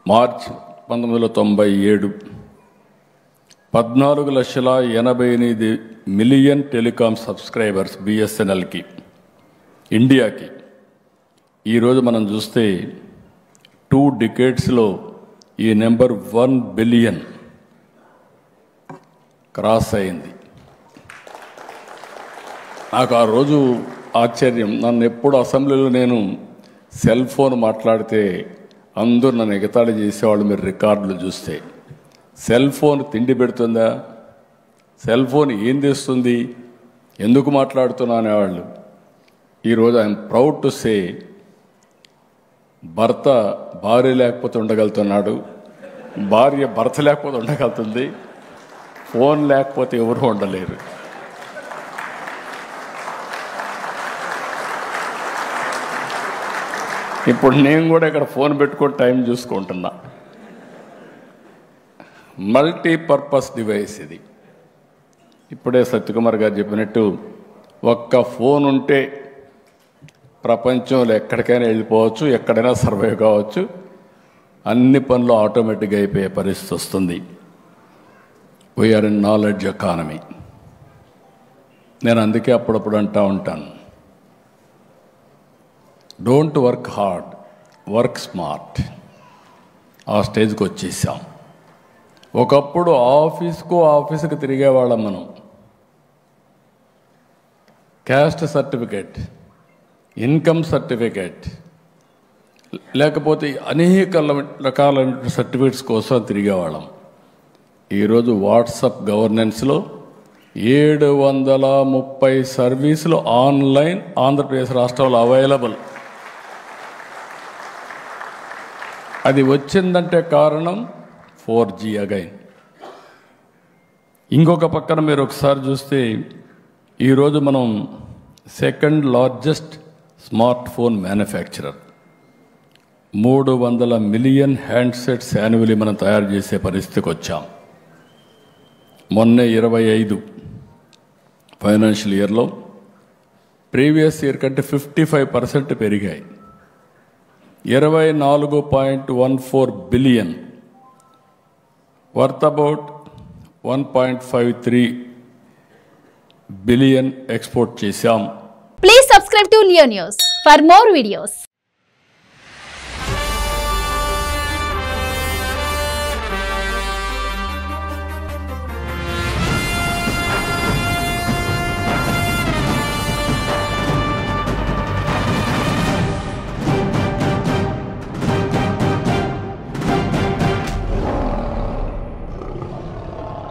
March 1997 14,88,000,000 telecom subscribers బిఎస్ఎన్ఎల్కి ఇండియాకి. ఈరోజు మనం చూస్తే 2 డికేడ్స్లో ఈ నెంబర్ 1 బిలియన్ క్రాస్ అయింది. నాకు ఆ రోజు ఆశ్చర్యం. నన్ను ఎప్పుడు అసెంబ్లీలో నేను సెల్ ఫోన్ మాట్లాడితే అందరూ నన్ను ఎగతాళి చేసేవాళ్ళు. మీరు రికార్డులు చూస్తే సెల్ ఫోన్ తిండి పెడుతుందా, సెల్ ఫోన్ ఏం తెస్తుంది, ఎందుకు మాట్లాడుతున్నా అనేవాళ్ళు. ఈరోజు ఐఎమ్ ప్రౌడ్ టు సే భర్త భార్య లేకపోతే ఉండగలుగుతున్నాడు, భార్య భర్త లేకపోతే ఉండగలుగుతుంది, ఫోన్ లేకపోతే ఎవరు ఉండలేరు. ఇప్పుడు నేను కూడా ఇక్కడ ఫోన్ పెట్టుకొని టైం చూసుకుంటున్నా. మల్టీపర్పస్ డివైస్ ఇది. ఇప్పుడే సత్యకుమార్ గారు చెప్పినట్టు ఒక్క ఫోన్ ఉంటే ప్రపంచంలో ఎక్కడికైనా వెళ్ళిపోవచ్చు, ఎక్కడైనా సర్వైవ్ కావచ్చు, అన్ని పనులు ఆటోమేటిక్గా అయిపోయే పరిస్థితి వస్తుంది. We're in knowledge economy. నేను అందుకే అప్పుడప్పుడు అంటూ ఉంటాను, don't work hard, work smart. ఆ స్టేజ్కి వచ్చేసాం. ఒకప్పుడు ఆఫీస్కి తిరిగేవాళ్ళం మనం. క్యాస్ట్ సర్టిఫికేట్, ఇన్కమ్ సర్టిఫికేట్, లేకపోతే అనేక రకాలైన సర్టిఫికేట్స్ కోసం తిరిగేవాళ్ళం. ఈరోజు వాట్సాప్ గవర్నెన్స్లో 730 సర్వీసులు ఆన్లైన్ ఆంధ్రప్రదేశ్ రాష్ట్రంలో అవైలబుల్. అది వచ్చిందంటే కారణం 4G అగైన్. ఇంకొక పక్కన మీరు ఒకసారి చూస్తే ఈరోజు మనం 2nd largest smart phone manufacturer. 300 million handsets annually మనం తయారు చేసే పరిస్థితికి వచ్చాం. మొన్నే 25 ఫైనాన్షియల్ ఇయర్లో ప్రీవియస్ ఇయర్ కంటే 55% పెరిగాయి. 24.14 billion, worth about 1.53 billion export చేశాం. Please subscribe to Leo news for more videos.